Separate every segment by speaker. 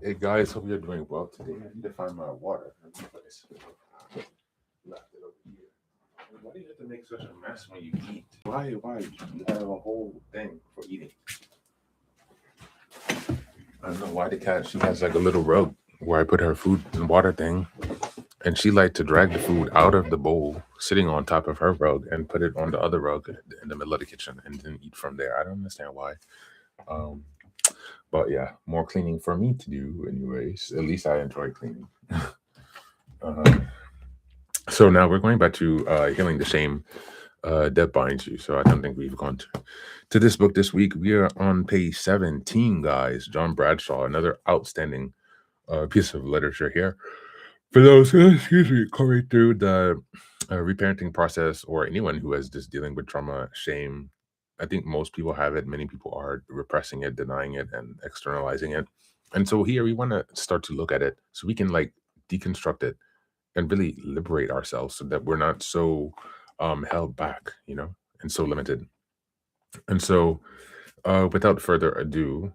Speaker 1: Hey guys, hope you're doing well today. I need to find my water. Let me put this left it over here. Why do you have to make such a mess when you eat? Why? You have a whole thing for eating. I don't know why the cat. She has like a little rug where I put her food and water thing, and she liked to drag the food out of the bowl, sitting on top of her rug, and put it on the other rug in the middle of the kitchen, and then eat from there. I don't understand why. Um, but yeah, more cleaning for me to do, anyways. At least I enjoy cleaning. Uh, So now we're going back to healing the shame that binds you. So I don't think we've gone to this book this week. We are on page 17, guys. John Bradshaw, another outstanding piece of literature here. For those, excuse me, going through the reparenting process, or anyone who is just dealing with trauma, shame, I think most people have it. Many people are repressing it, denying it, and externalizing it. And so here we want to start to look at it so we can like deconstruct it and really liberate ourselves so that we're not so held back, and so limited. And so, without further ado,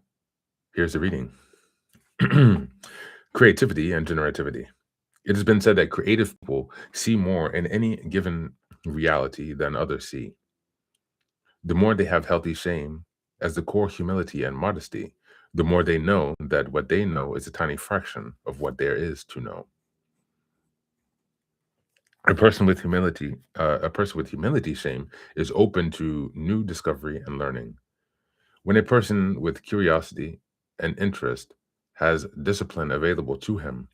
Speaker 1: here's the reading. Creativity and generativity. It has been said that creative people see more in any given reality than others see. The more they have healthy shame as the core humility and modesty, the more they know that what they know is a tiny fraction of what there is to know. A person with humility shame is open to new discovery and learning. When a person with curiosity and interest has discipline available to him,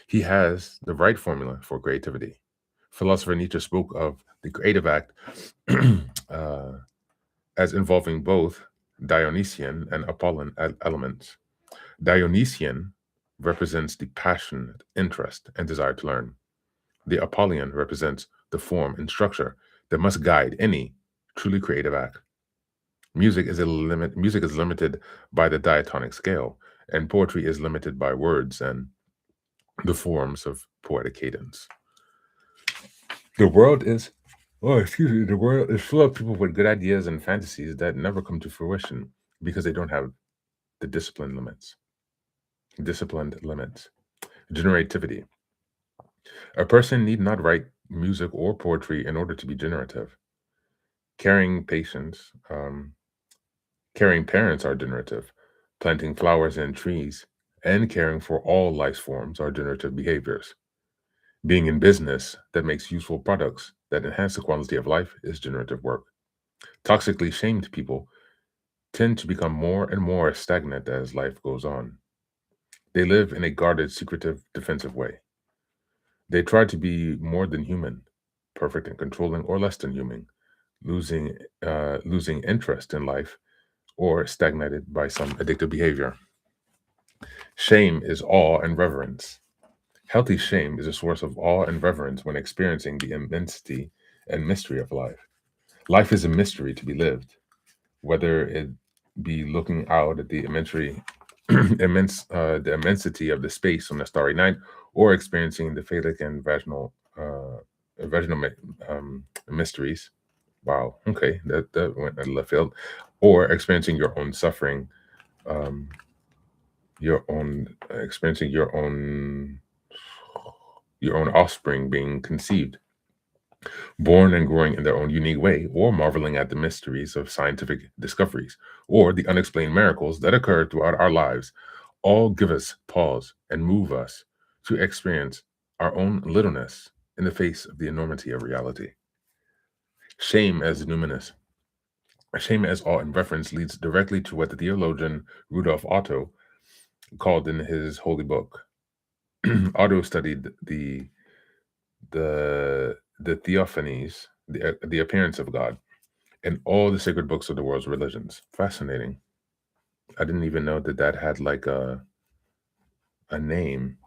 Speaker 1: he has the right formula for creativity. Philosopher Nietzsche spoke of the creative act uh, as involving both Dionysian and Apollon elements. Dionysian represents the passionate interest and desire to learn. The Apollyon represents the form and structure that must guide any truly creative act. Music is limited by the diatonic scale, and poetry is limited by words and the forms of poetic cadence. The world is the world is full of people with good ideas and fantasies that never come to fruition because they don't have the disciplined limits. Disciplined limits. Generativity. A person need not write music or poetry in order to be generative. Caring patients, caring parents are generative. Planting flowers and trees and caring for all life forms are generative behaviors. Being in business that makes useful products that enhance the quality of life is generative work. Toxically shamed people tend to become more and more stagnant as life goes on. They live in a guarded, secretive, defensive way. They try to be more than human, perfect and controlling, or less than human, losing interest in life or stagnated by some addictive behavior. Shame is awe and reverence. Healthy shame is a source of awe and reverence when experiencing the immensity and mystery of life. Life is a mystery to be lived, whether it be looking out at the the immensity of the space on a starry night, or experiencing the phallic and vaginal mysteries. Wow, okay, that went a left field. Or experiencing um, your own experiencing your own offspring being conceived, born and growing in their own unique way, or marveling at the mysteries of scientific discoveries, or the unexplained miracles that occur throughout our lives, all give us pause and move us to experience our own littleness in the face of the enormity of reality. Shame as numinous. Shame as awe in reference leads directly to what the theologian Rudolf Otto called in his holy book. Otto studied the theophanies, the appearance of God, in all the sacred books of the world's religions. Fascinating. I didn't even know that that had like a name.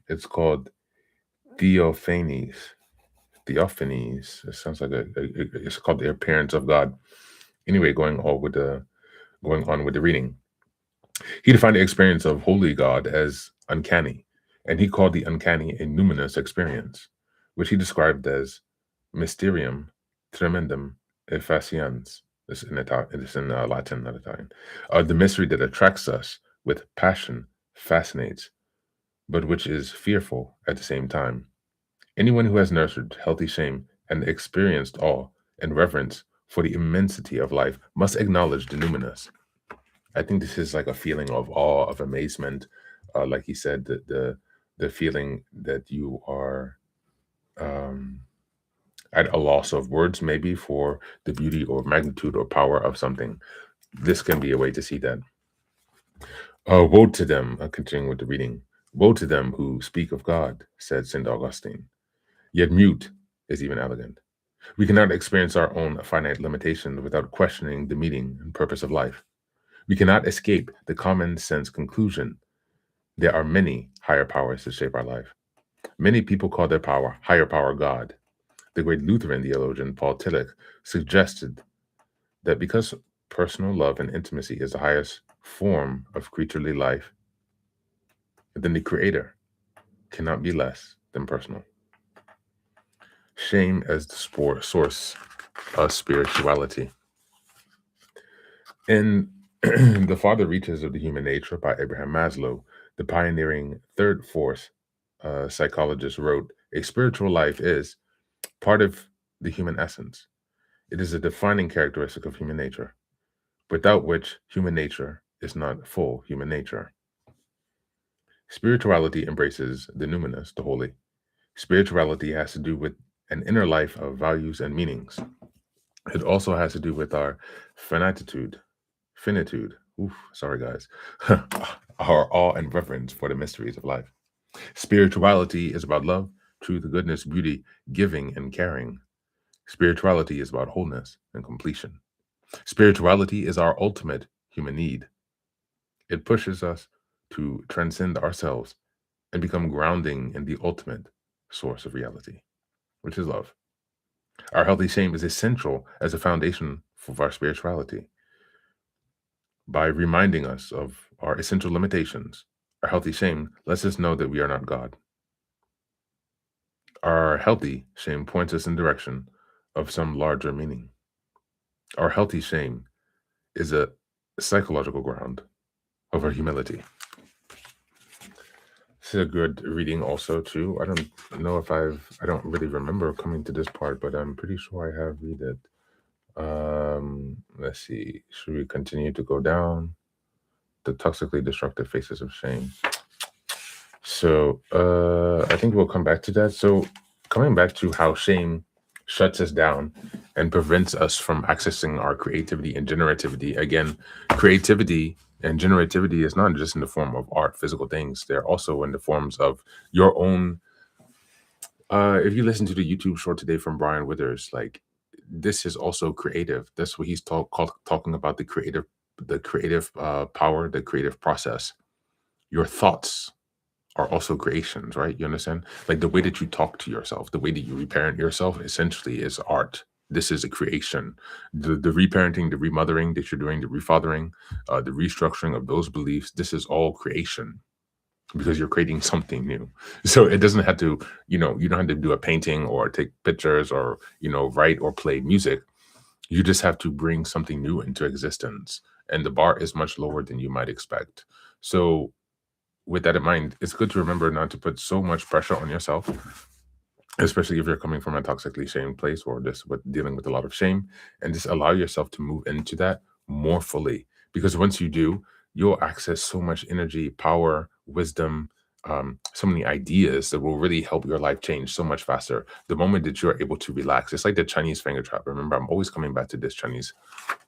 Speaker 1: It's called theophanies. Theophanies. It sounds like it's called the appearance of God. Anyway, going on with the reading. He defined the experience of holy God as uncanny, and he called the uncanny a numinous experience, which he described as mysterium tremendum effaciens. It's in Latin, not Italian. The mystery that attracts us with passion, fascinates, but which is fearful at the same time. Anyone who has nurtured healthy shame and experienced awe and reverence for the immensity of life must acknowledge the numinous. I think this is like a feeling of awe, of amazement, like he said, the feeling that you are um, at a loss of words, maybe for the beauty or magnitude or power of something. This can be a way to see that. Woe to them, continuing with the reading. Woe to them who speak of God, said St. Augustine. Yet mute is even elegant. We cannot experience our own finite limitations without questioning the meaning and purpose of life. We cannot escape the common sense conclusion there are many higher powers that shape our life. Many people call their power higher power God. The great Lutheran theologian Paul Tillich suggested that because personal love and intimacy is the highest form of creaturely life, then the Creator cannot be less than personal. Shame as the source of spirituality. In The Farther Reaches of the Human Nature by Abraham Maslow, the pioneering third force psychologist wrote, a spiritual life is part of the human essence. It is a defining characteristic of human nature, without which human nature is not full human nature. Spirituality embraces the numinous, the holy. Spirituality has to do with an inner life of values and meanings. It also has to do with our finitude, oof, sorry guys, our awe and reverence for the mysteries of life. Spirituality is about love, truth, goodness, beauty, giving, and caring. Spirituality is about wholeness and completion. Spirituality is our ultimate human need. It pushes us to transcend ourselves and become grounding in the ultimate source of reality, which is love. Our healthy shame is essential as a foundation for our spirituality. By reminding us of our essential limitations, our healthy shame lets us know that we are not God. Our healthy shame points us in the direction of some larger meaning. Our healthy shame is a psychological ground of our humility. This is a good reading also too. I don't know if I don't really remember coming to this part, but I'm pretty sure I have read it. Let's see. Should we continue to go down? The toxically destructive faces of shame. So I think we'll come back to that. So coming back to how shame shuts us down and prevents us from accessing our creativity and generativity. Again, creativity and generativity is not just in the form of art, physical things. They're also in the forms of your own. If you listen to the YouTube short today from Brian Withers, like this is also creative. That's what he's talking about, the creative power, the creative process. Your thoughts are also creations, right? You understand? Like the way that you talk to yourself, the way that you reparent yourself essentially is art. This is a creation. The reparenting, the remothering that you're doing, the refathering, the restructuring of those beliefs, this is all creation because you're creating something new. So it doesn't have to, you don't have to do a painting or take pictures or, write or play music. You just have to bring something new into existence. And the bar is much lower than you might expect. So with that in mind, it's good to remember not to put so much pressure on yourself, especially if you're coming from a toxically shamed place or just with dealing with a lot of shame, and just allow yourself to move into that more fully. Because once you do, you'll access so much energy, power, wisdom, so many ideas that will really help your life change so much faster. The moment that you're able to relax, it's like the Chinese finger trap. Remember, I'm always coming back to this Chinese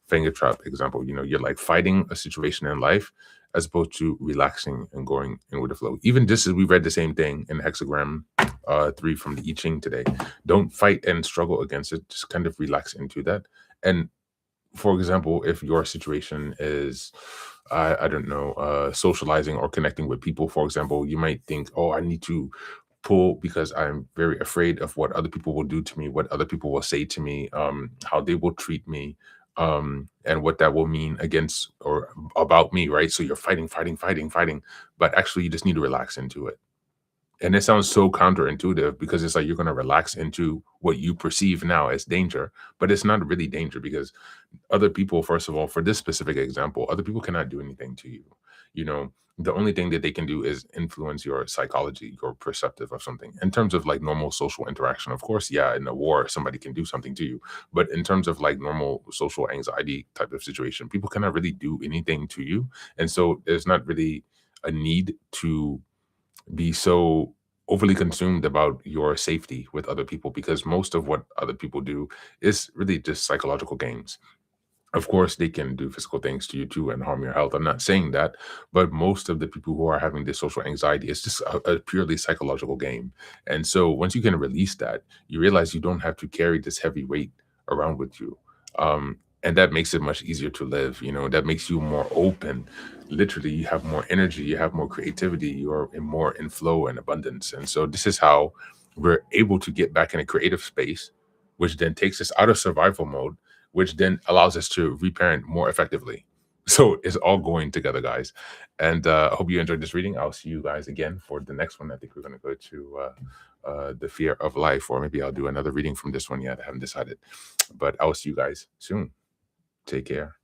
Speaker 1: finger trap example. You're like fighting a situation in life as opposed to relaxing and going in with the flow. Even just as we read the same thing in hexagram 3 from the I Ching today. Don't fight and struggle against it. Just kind of relax into that. And for example, if your situation is, I don't know, socializing or connecting with people, for example, you might think, oh, I need to pull because I'm very afraid of what other people will do to me, what other people will say to me, how they will treat me, and what that will mean against or about me, right? So you're fighting, but actually you just need to relax into it. And it sounds so counterintuitive because it's like you're going to relax into what you perceive now as danger, but it's not really danger because other people, first of all, for this specific example, other people cannot do anything to you. you know, the only thing that they can do is influence your psychology, your perceptive of something. In terms of like normal social interaction, of course, yeah, in a war, somebody can do something to you. But in terms of like normal social anxiety type of situation, people cannot really do anything to you. And so there's not really a need to be so overly consumed about your safety with other people, because most of what other people do is really just psychological games. Of course, they can do physical things to you too and harm your health. I'm not saying that, but most of the people who are having this social anxiety, it's just a purely psychological game. And so once you can release that, you realize you don't have to carry this heavy weight around with you. And that makes it much easier to live. That makes you more open. Literally, you have more energy, you have more creativity, you're more in flow and abundance. And so this is how we're able to get back in a creative space, which then takes us out of survival mode, which then allows us to reparent more effectively. So it's all going together, guys. And I hope you enjoyed this reading. I'll see you guys again for the next one. I think we're going to go to The Fear of Life, or maybe I'll do another reading from this one yet. I haven't decided. But I'll see you guys soon. Take care.